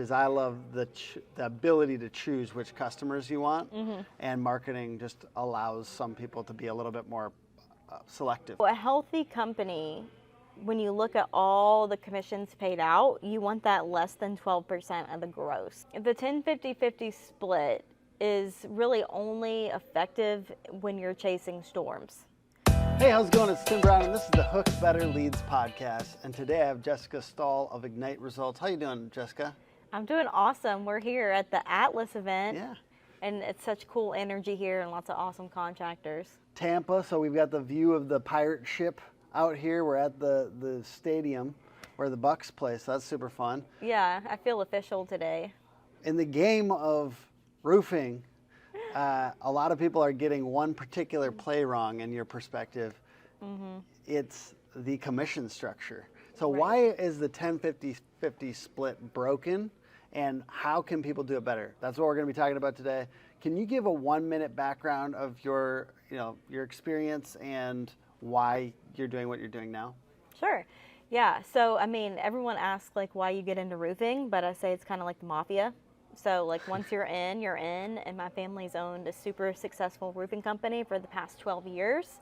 is I love the ability to choose which customers you want, and marketing just allows some people to be a little bit more selective. A healthy company, when you look at all the commissions paid out, you want that less than 12% of the gross. The 10-50-50 split is really only effective when you're chasing storms. Hey, how's it going? It's Tim Brown, and this is the Hook Better Leads podcast. And today I have Jessica Stahl of Ignite Results. How you doing, Jessica? I'm doing awesome. We're here at the Atlas event. Yeah. And it's such cool energy here and lots of awesome contractors. Tampa, so we've got the view of the pirate ship out here. We're at the stadium where the Bucks play, so that's super fun. Yeah, I feel official today. In the game of roofing, a lot of people are getting one particular play wrong in your perspective. It's the commission structure. So why is the 10-50-50 split broken, and how can people do it better? That's what we're going to be talking about today. Can you give a 1-minute background of your experience and why you're doing what you're doing now? Sure. Yeah. So, I mean, everyone asks why you get into roofing, but I say it's kind of like the mafia. So once you're in, and my family's owned a super successful roofing company for the past 12 years.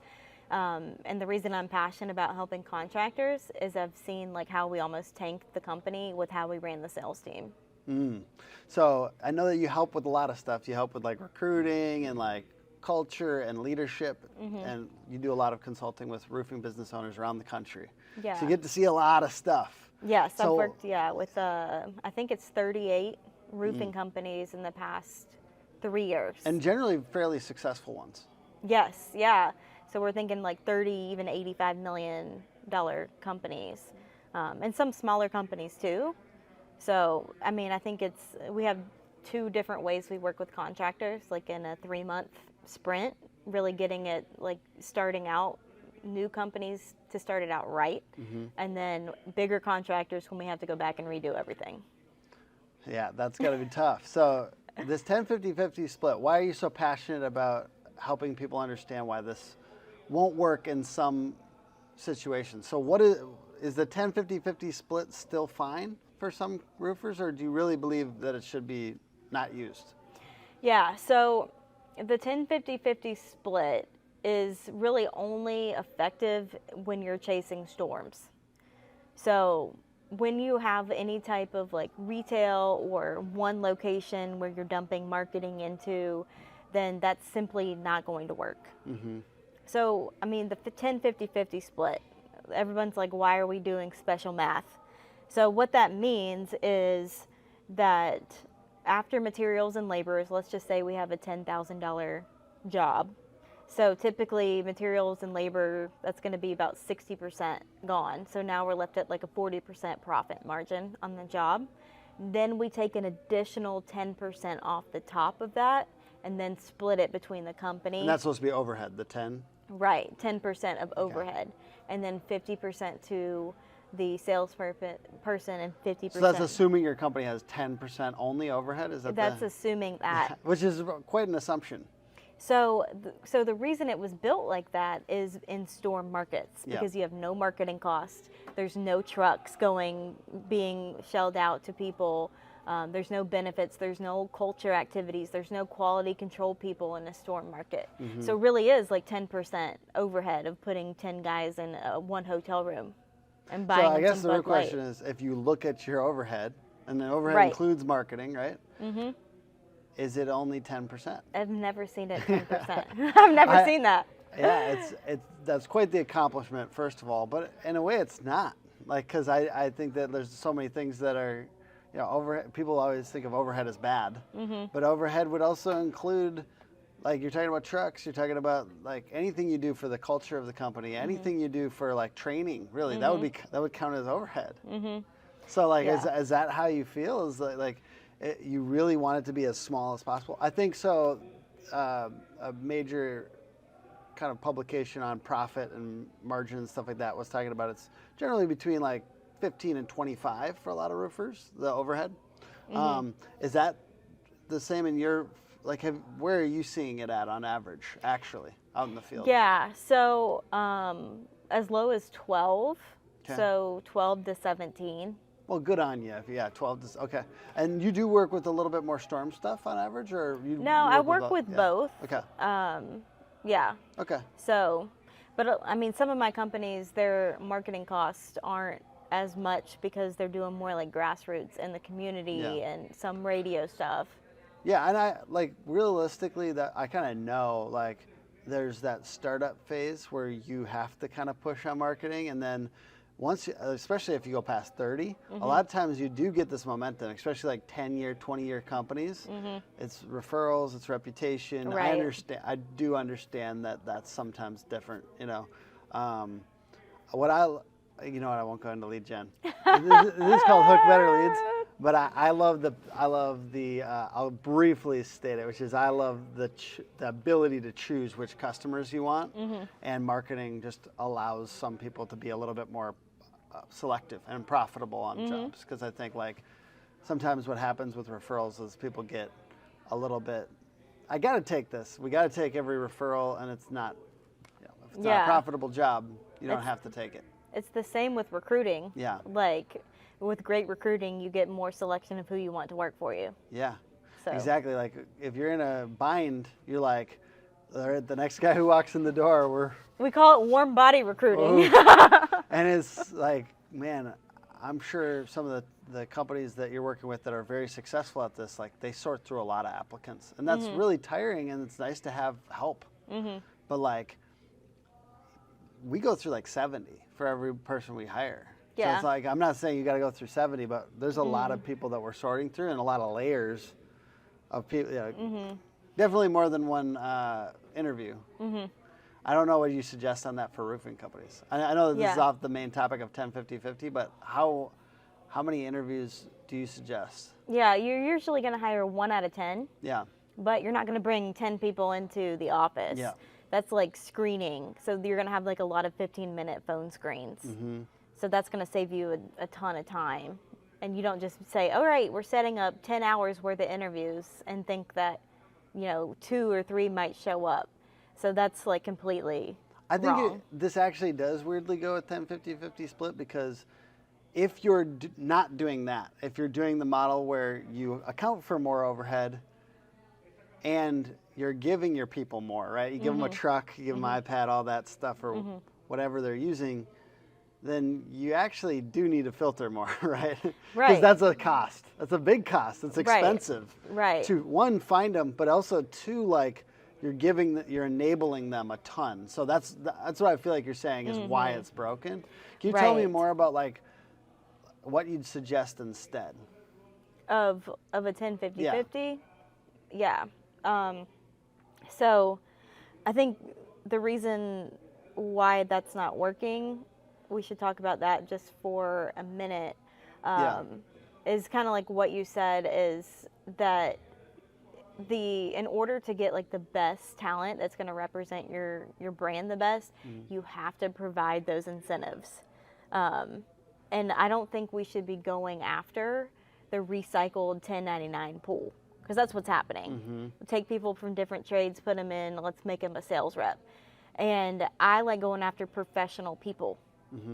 And the reason I'm passionate about helping contractors is I've seen how we almost tanked the company with how we ran the sales team. So I know that you help with a lot of stuff. You help with recruiting and culture and leadership, and you do a lot of consulting with roofing business owners around the country. Yeah. So you get to see a lot of stuff. Yes, I've worked with I think it's 38 roofing companies in the past 3 years. And generally fairly successful ones. Yes, yeah. So we're thinking 30, even $85 million companies, and some smaller companies too. So, I mean, I think we have 2 different ways we work with contractors, in a 3-month sprint, really getting it, starting out new companies to start it out right, and then bigger contractors when we have to go back and redo everything. Yeah, that's got to be tough. So this 10-50-50 split, why are you so passionate about helping people understand why this won't work in some situations? So what is the 10-50-50 split still fine for some roofers, or do you really believe that it should be not used? Yeah, so the 10-50-50 split is really only effective when you're chasing storms. So when you have any type of retail or one location where you're dumping marketing into, then that's simply not going to work. So, I mean, the 10-50-50 split, everyone's why are we doing special math? So what that means is that after materials and labors, let's just say we have a $10,000 job. So typically materials and labor, that's going to be about 60% gone. So now we're left at a 40% profit margin on the job. Then we take an additional 10% off the top of that and then split it between the company. And that's supposed to be overhead, the 10? Right, 10% of overhead. And then 50% to the salesperson and 50%. So that's assuming your company has 10% only overhead? That's assuming that. Which is quite an assumption. So the reason it was built like that is in storm markets, because you have no marketing cost. There's no trucks being shelled out to people. There's no benefits. There's no culture activities. There's no quality control people in a storm market. So it really is 10% overhead of putting 10 guys in one hotel room and buying. So I guess the real Bud Light. question is, if you look at your overhead, and the overhead includes marketing, right? Is it only 10%? I've never seen it 10%. I've never seen that. Yeah, that's quite the accomplishment, first of all. But in a way, it's not. Because I think that there's so many things that are, overhead. People always think of overhead as bad. But overhead would also include, you're talking about trucks. You're talking about anything you do for the culture of the company. Anything you do for training. Really, that would count as overhead. So is that how you feel? Is you really want it to be as small as possible? I think so. A major kind of publication on profit and margin and stuff like that was talking about it's generally between 15 and 25 for a lot of roofers, the overhead. Is that the same in your, where are you seeing it at on average, actually, out in the field? Yeah, so as low as 12, Okay. so 12 to 17 Well, good on you. Yeah, 12 to, okay. And you do work with a little bit more storm stuff on average, or No, I work with yeah. both. Okay. Yeah. Okay. So, but I mean, some of my companies, their marketing costs aren't as much because they're doing more like grassroots in the community and some radio stuff. Yeah, and I like realistically that I kind of know like there's that startup phase where you have to kind of push on marketing, and then once, especially if you go past 30, a lot of times you do get this momentum, especially like 10-year, 20-year companies. It's referrals, it's reputation. Right. I do understand that that's sometimes different, you know. You know what, I won't go into lead gen. This is called Hook Better Leads, but I love the I'll briefly state it, which is I love the ability to choose which customers you want, and marketing just allows some people to be a little bit more selective and profitable on jobs, because I think like sometimes what happens with referrals is people get a little bit, I got to take this. We got to take every referral, and it's not, you know, if it's not a profitable job, you don't have to take it. It's the same with recruiting. Yeah. Like with great recruiting, you get more selection of who you want to work for you. Yeah. So. Exactly. Like if you're in a bind, you're like, the next guy who walks in the door, we call it warm body recruiting. And it's like, man, I'm sure some of the companies that you're working with that are very successful at this, like they sort through a lot of applicants, and that's really tiring, and it's nice to have help. But like, we go through like 70 for every person we hire. Yeah. So it's like, I'm not saying you got to go through 70, but there's a lot of people that we're sorting through, and a lot of layers of people. You know, definitely more than one interview. I don't know what you suggest on that for roofing companies. I know this is off the main topic of 10-50-50, but how many interviews do you suggest? Yeah, you're usually going to hire 1 out of 10. Yeah. But you're not going to bring 10 people into the office. Yeah. That's like screening. So you're going to have like a lot of 15-minute phone screens. So that's going to save you a ton of time. And you don't just say, all right, we're setting up 10 hours worth of interviews and think that, you know, 2 or 3 might show up. So that's like completely wrong. This actually does weirdly go at 10-50-50 split, because if you're not doing that, if you're doing the model where you account for more overhead and you're giving your people more, right? You give them a truck, you give them an iPad, all that stuff, or whatever they're using, then you actually do need to filter more, right? Right. Because that's a cost. That's a big cost. It's expensive. Right. To, one, find them, but also two, like, you're enabling them a ton. So that's what I feel like you're saying is why it's broken. Can you tell me more about like what you'd suggest instead? Of a 10-50-50? Yeah. So I think the reason why that's not working, we should talk about that just for a minute, is kind of like what you said, is that in order to get like the best talent that's going to represent your brand the best, you have to provide those incentives. And I don't think we should be going after the recycled 1099 pool, because that's what's happening. Take people from different trades, put them in, let's make them a sales rep. And I like going after professional people.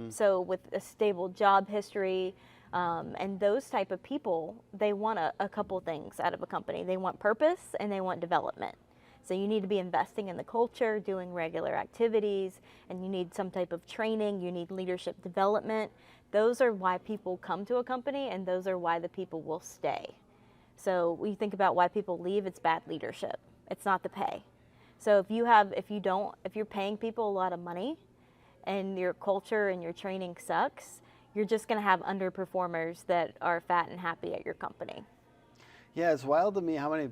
So with a stable job history, and those type of people, they want a couple things out of a company. They want purpose and they want development. So you need to be investing in the culture, doing regular activities, and you need some type of training, you need leadership development. Those are why people come to a company, and those are why the people will stay. So when you think about why people leave, it's bad leadership. It's not the pay. So if you're paying people a lot of money and your culture and your training sucks, you're just going to have underperformers that are fat and happy at your company. Yeah, it's wild to me how many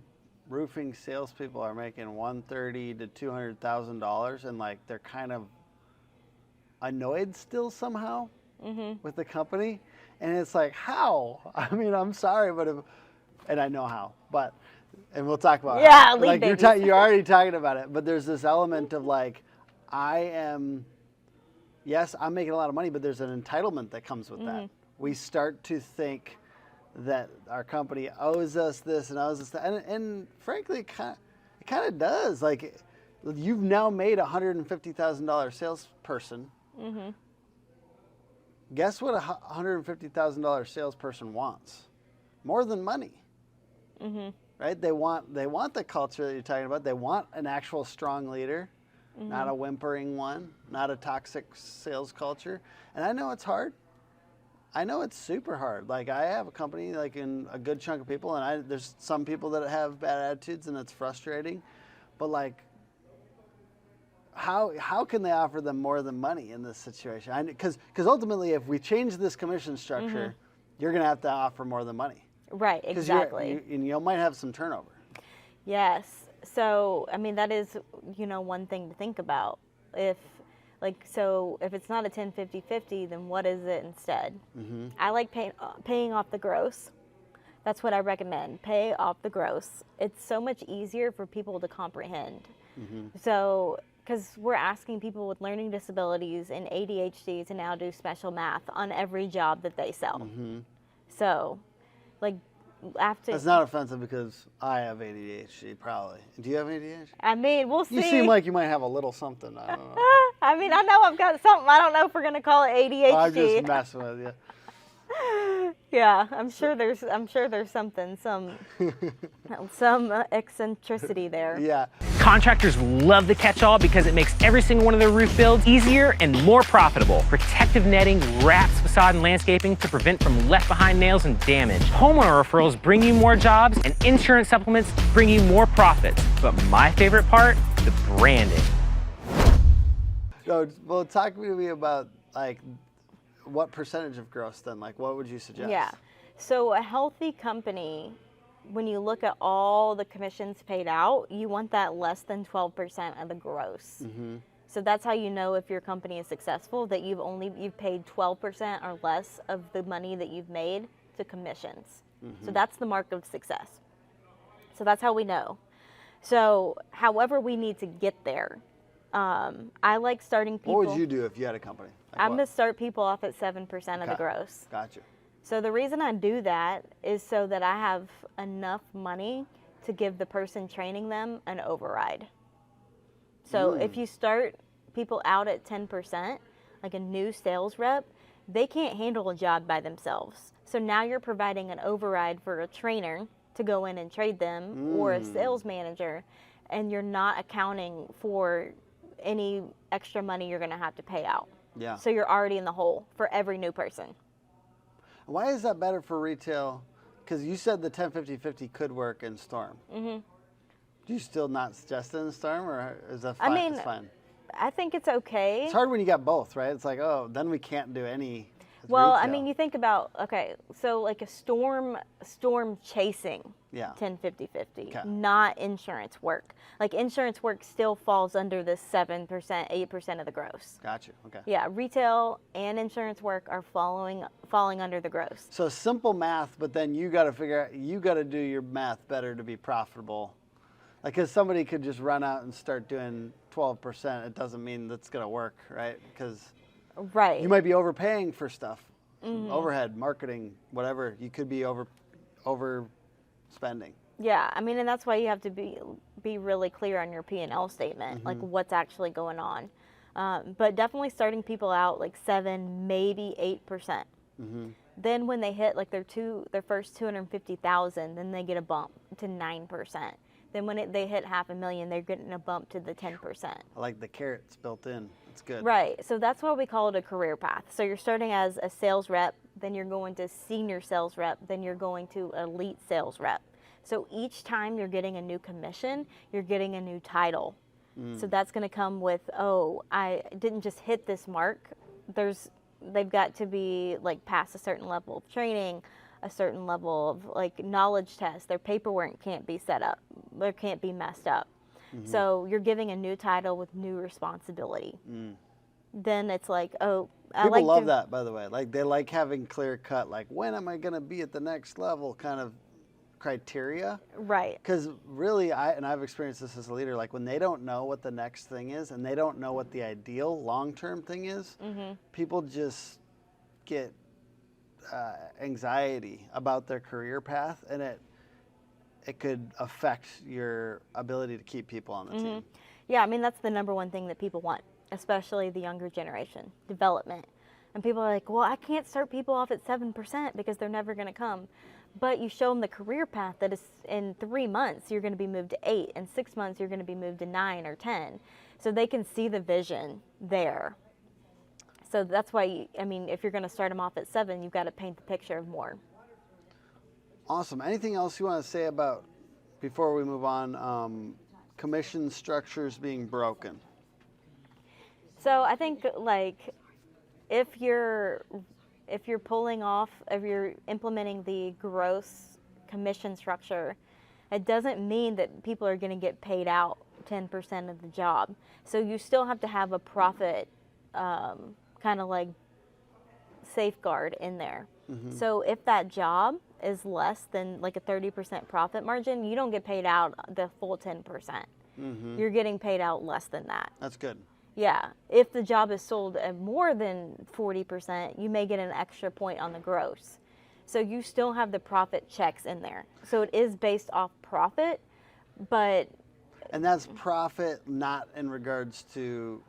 roofing salespeople are making $130,000 to $200,000, and like they're kind of annoyed still somehow with the company, and it's like, how? I mean, I'm sorry, but and I know how, but and we'll talk about how. Like you're already talking about it, but there's this element of like, yes, I'm making a lot of money, but there's an entitlement that comes with that. We start to think that our company owes us this and owes us that. And frankly, it kind of does. Like, you've now made a $150,000 salesperson. guess what a $150,000 salesperson wants? More than money. Mm-hmm. Right? They want the culture that you're talking about. They want an actual strong leader, not a whimpering one, not a toxic sales culture. And I know it's hard. I know it's super hard. Like, I have a company, like, in a good chunk of people, and there's some people that have bad attitudes, and it's frustrating. But, like, how can they offer them more than money in this situation? Because ultimately, if we change this commission structure, you're going to have to offer more than money. Right, exactly. And you might have some turnover. Yes. So, I mean, that is, one thing to think about. If it's not a 10-50-50, then what is it instead? I like paying off the gross. That's what I recommend. Pay off the gross. It's so much easier for people to comprehend. So, because we're asking people with learning disabilities and ADHD to now do special math on every job that they sell. So, like, after... That's not offensive because I have ADHD, probably. Do you have ADHD? I mean, we'll see. You seem like you might have a little something. I don't know. I mean, I know I've got something. I don't know if we're going to call it ADHD. I'm just messing with you. Yeah, I'm sure there's something, some eccentricity there. Yeah. Contractors love the catch-all because it makes every single one of their roof builds easier and more profitable. Protective netting wraps facade and landscaping to prevent from left-behind nails and damage. Homeowner referrals bring you more jobs, and insurance supplements bring you more profits. But my favorite part, the branding. So, well, talk to me about, like, what percentage of gross then? Like, what would you suggest? Yeah. So a healthy company, when you look at all the commissions paid out, you want that less than 12% of the gross. So that's how you know if your company is successful, that you've paid 12% or less of the money that you've made to commissions. So that's the mark of success. So that's how we know. So however we need to get there, I like starting people. What would you do if you had a company? Like, I'm going to start people off at 7% of the gross. Gotcha. So the reason I do that is so that I have enough money to give the person training them an override. So if you start people out at 10%, like a new sales rep, they can't handle a job by themselves. So now you're providing an override for a trainer to go in and trade them or a sales manager, and you're not accounting for any extra money you're going to have to pay out. Yeah. So you're already in the hole for every new person. Why is that better for retail? Because you said the 10-50-50 could work in Storm. Do you still not suggest it in Storm, or is that fine? I mean, it's fine? I think it's okay. It's hard when you got both, right? It's like, oh, then we can't do any. Well, retail. I mean, you think about, okay, so like a storm chasing, 10-50-50, not insurance work. Like insurance work still falls under this 7%, 8% of the gross. Gotcha. Okay. Yeah, retail and insurance work are falling under the gross. So simple math, but then you got to figure out, you got to do your math better to be profitable. Like, because somebody could just run out and start doing 12%, it doesnent mean that's going to work, right? Because right. you might be overpaying for stuff, overhead, marketing, whatever. You could be overspending. Yeah, I mean, and that's why you have to be really clear on your P&L statement, like what's actually going on. But definitely starting people out like 7, maybe 8%. Then when they hit like their first 250,000, then they get a bump to 9%. Then when they hit $500,000, they're getting a bump to the 10%. I like the carrots built in. It's good. Right. So that's why we call it a career path. So you're starting as a sales rep, then you're going to senior sales rep, then you're going to elite sales rep. So each time you're getting a new commission, you're getting a new title. So that's going to come with, oh, I didn't just hit this mark. They've got to be like past a certain level of training, a certain level of like knowledge test. Their paperwork can't be set up. There can't be messed up. So you're giving a new title with new responsibility. Then it's like, oh, people love that, by the way. Like, they like having clear cut, like, when am I going to be at the next level kind of criteria. Right. Because really, I've experienced this as a leader, like when they don't know what the next thing is and they don't know what the ideal long-term thing is, people just get anxiety about their career path, and it could affect your ability to keep people on the team. Yeah, I mean, that's the number one thing that people want, especially the younger generation, development. And people are like, well, I can't start people off at 7% because they're never going to come. But you show them the career path that is in 3 months, you're going to be moved to 8. In 6 months, you're going to be moved to 9 or 10. So they can see the vision there. So that's why, if you're going to start them off at 7, you've got to paint the picture of more. Awesome. Anything else you want to say about, before we move on, commission structures being broken? So I think if you're implementing the gross commission structure, it doesn't mean that people are going to get paid out 10% of the job. So you still have to have a profit kind of safeguard in there. Mm-hmm. So if that job is less than a 30% profit margin, you don't get paid out the full 10%. Mm-hmm. You're getting paid out less than that. That's good. Yeah. If the job is sold at more than 40%, you may get an extra point on the gross. So you still have the profit checks in there. So it is based off profit, but... And that's profit not in regards to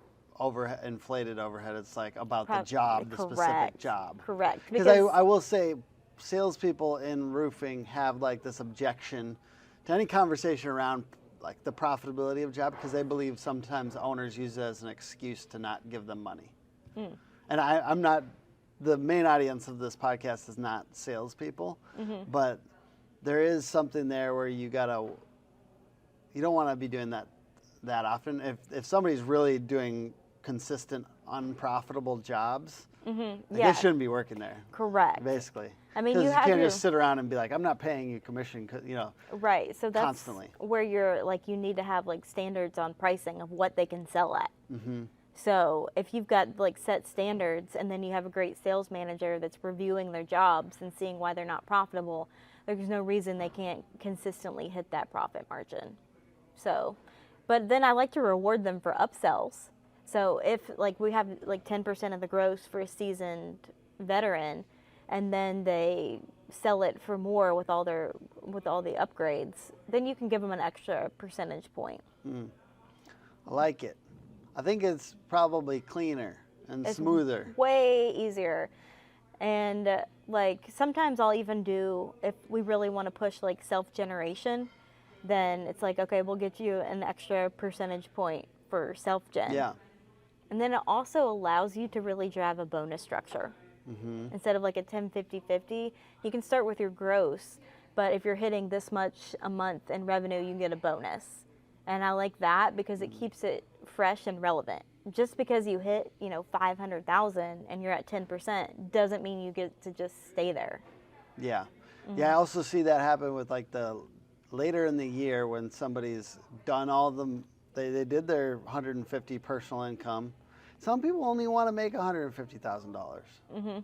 inflated overhead. It's about the job, the specific job. Correct. Because I will say, salespeople in roofing have this objection to any conversation around the profitability of job, because they believe sometimes owners use it as an excuse to not give them money. Mm. And I'm not, the main audience of this podcast is not salespeople, mm-hmm. but there is something there where you don't want to be doing that often. If somebody's really doing consistent unprofitable jobs, mm-hmm. They shouldn't be working there. Correct. Basically. You can't just sit around and be like, I'm not paying you commission, right. So that's constantly where you're you need to have standards on pricing of what they can sell at. Mm-hmm. So if you've got set standards, and then you have a great sales manager that's reviewing their jobs and seeing why they're not profitable, there's no reason they can't consistently hit that profit margin. So, but then I like to reward them for upsells. So if we have 10% of the gross for a seasoned veteran, and then they sell it for more with all the upgrades, then you can give them an extra percentage point. I like it. I think it's probably cleaner and smoother. Way easier. And sometimes I'll even do, if we really want to push self-generation, then it's okay, we'll get you an extra percentage point for self-gen. Yeah. And then it also allows you to really drive a bonus structure. Mm-hmm. Instead of a 10-50-50, you can start with your gross, but if you're hitting this much a month in revenue, you get a bonus. And I like that because it keeps it fresh and relevant. Just because you hit, 500,000 and you're at 10% doesn't mean you get to just stay there. Yeah. Mm-hmm. Yeah, I also see that happen with the later in the year when somebody's done all them, they did their 150 personal income. Some people only want to make $150,000. Mm-hmm.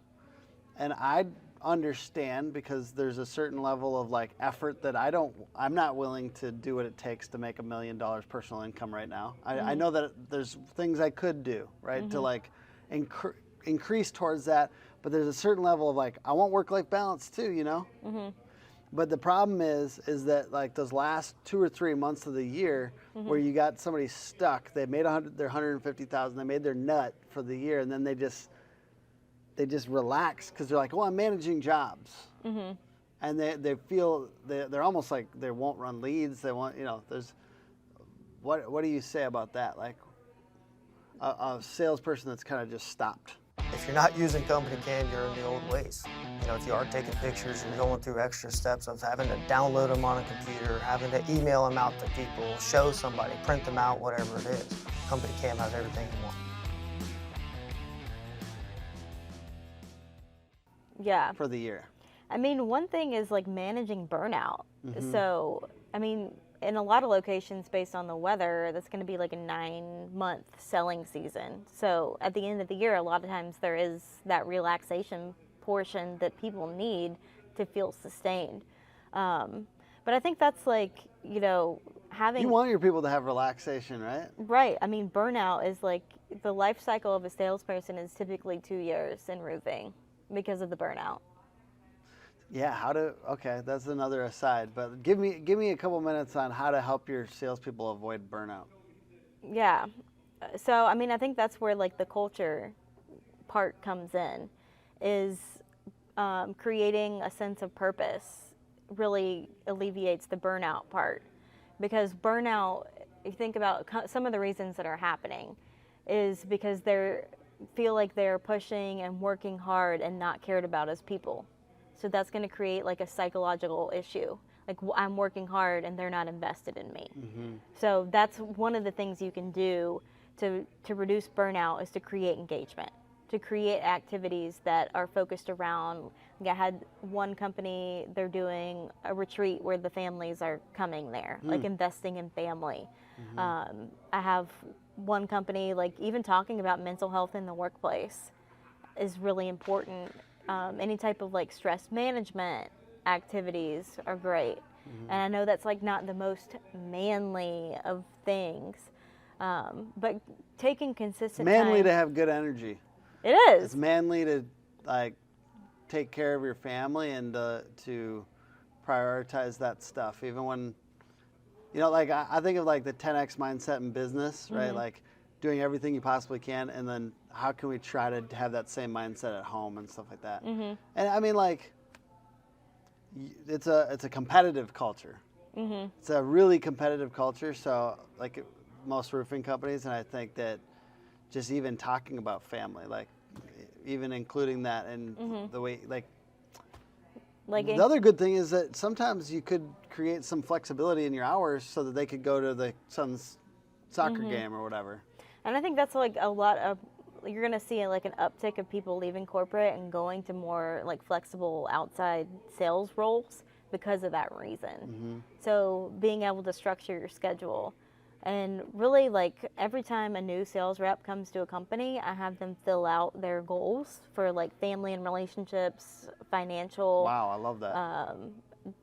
And I understand, because there's a certain level of effort that I'm not willing to do what it takes to make $1 million personal income right now. Mm-hmm. I know that there's things I could do, right, mm-hmm. to increase towards that, but there's a certain level of I want work-life balance too, Mm-hmm. But the problem is that those last 2 or 3 months of the year, mm-hmm. where you got somebody stuck, they made their 150,000, they made their nut for the year, and then they just relax because they're well, I'm managing jobs, mm-hmm. and they feel they're almost they won't run leads. They want there's what do you say about that? A salesperson that's kind of just stopped. If you're not using Company Cam, you're in the old ways. If you are taking pictures and going through extra steps of having to download them on a computer, having to email them out to people, show somebody, print them out, whatever it is, Company Cam has everything you want. Yeah. For the year. One thing is managing burnout. Mm-hmm. So, in a lot of locations, based on the weather, that's going to be a 9-month selling season. So at the end of the year, a lot of times there is that relaxation portion that people need to feel sustained. But I think that's having... You want your people to have relaxation, right? Right. Burnout is the life cycle of a salesperson is typically 2 years in roofing because of the burnout. Yeah, okay, that's another aside, but give me a couple minutes on how to help your salespeople avoid burnout. Yeah. So, I think that's where the culture part comes in, is creating a sense of purpose really alleviates the burnout part. Because burnout, if you think about some of the reasons that are happening, is because they feel like they're pushing and working hard and not cared about as people. So that's going to create like a psychological issue. Like, I'm working hard and they're not invested in me. So that's one of the things you can do to reduce burnout, is to create engagement, to create activities that are focused around. Like, I had one company, they're doing a retreat where the families are coming there, like investing in family. I have one company, like, even talking about mental health in the workplace is really important. Any type of like stress management activities are great. And I know that's like not the most manly of things, but taking consistent Manly time. to have good energy. It is. It's manly to like take care of your family and to prioritize that stuff, even when, you know, like I think of like the 10x mindset in business, right? Like doing everything you possibly can, and then how can we try to have that same mindset at home and stuff like that. And I mean, like, it's a competitive culture. It's a really competitive culture. So like most roofing companies, and I think that just even talking about family, like even including that in the way, like the other good thing is that sometimes you could create some flexibility in your hours so that they could go to the son's soccer game or whatever. And I think that's like a lot of, you're going to see like an uptick of people leaving corporate and going to more like flexible outside sales roles because of that reason. So being able to structure your schedule, and really like every time a new sales rep comes to a company, I have them fill out their goals for like family and relationships, financial. Wow, I love that.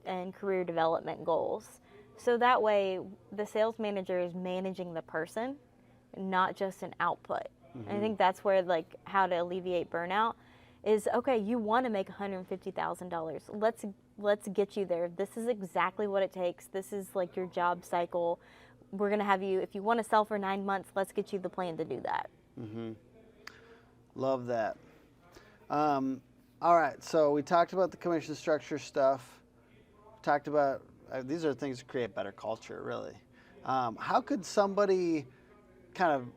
And career development goals. So that way the sales manager is managing the person, not just an output. And I think that's where like how to alleviate burnout is, okay, you want to make $150,000. Let's get you there. This is exactly what it takes. This is like your job cycle. We're going to have you, if you want to sell for 9 months, let's get you the plan to do that. Love that. All right, so we talked about the commission structure stuff. Talked about, these are things to create better culture, really. How could somebody kind of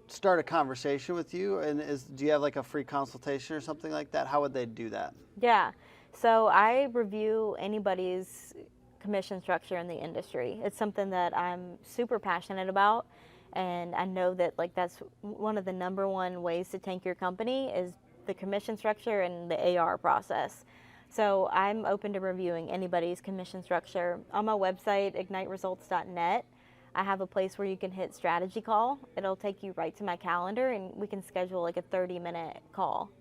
start a conversation with you? And do you have like a free consultation or something like that? How would they do that? Yeah. So I review anybody's commission structure in the industry. It's something that I'm super passionate about, and I know that like that's one of the number one ways to tank your company is the commission structure and the AR process. So I'm open to reviewing anybody's commission structure. On my website, igniteresults.net, I have a place where you can hit strategy call. It'll take you right to my calendar, and we can schedule like a 30-minute call.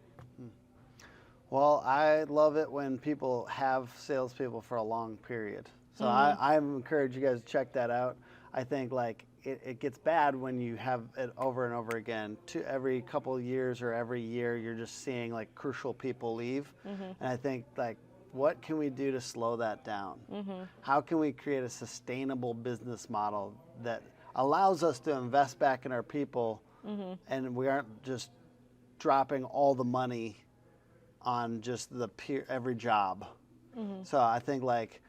Well, I love it when people have salespeople for a long period. So I encourage you guys to check that out. I think like it gets bad when you have it over and over again. Every couple of years or every year, you're just seeing like crucial people leave. And I think like, what can we do to slow that down? How can we create a sustainable business model that allows us to invest back in our people, and we aren't just dropping all the money on just every job? So I think like,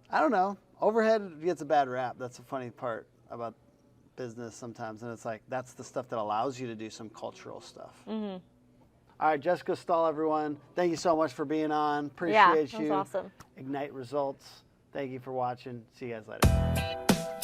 I don't know, overhead gets a bad rap. That's a funny part about business sometimes, and it's like that's the stuff that allows you to do some cultural stuff. All right, Jessica Stahl, everyone. Thank you so much for being on. Appreciate you. Yeah, that was awesome. Ignite Results. Thank you for watching. See you guys later.